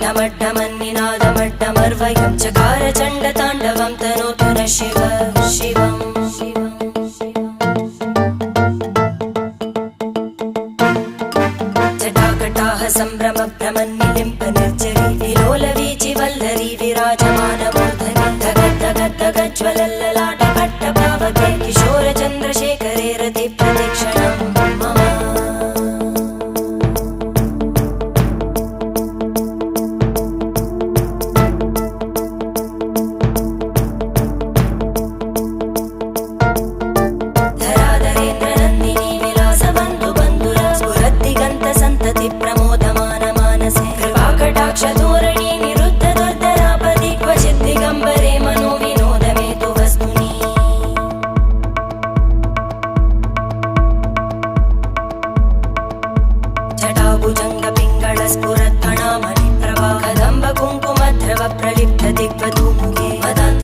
ढमड्ढमन्निनादमड्ढमर्वयं चकार चण्डताण्डवं तनोतु न शिव शिवम् जटाकटाः सम्भ्रमभ्रमन्निलिम्प निर्जरी विलोलवीचि वल्लरी विराजमानमूर्धनि धगद्धगद्धगज्ज्वलल्ललाटकट्टपावके किशोरचन्द्रशेखरे रतिप्रदक्षिणं मम धराधरेन्द्रनन्दिनी विलासबन्धु बन्धुर स्फुरद्दिगन्तसन्तति प्रमोदमान मानसे कृपाकटाक्षधोरणी निरुद्ध दुर्धरापदि क्वचिद्दिगम्बरे मनो विनोदमेतु वस्तुनि जटाभुजङ्ग पिङ्गळ स्फुर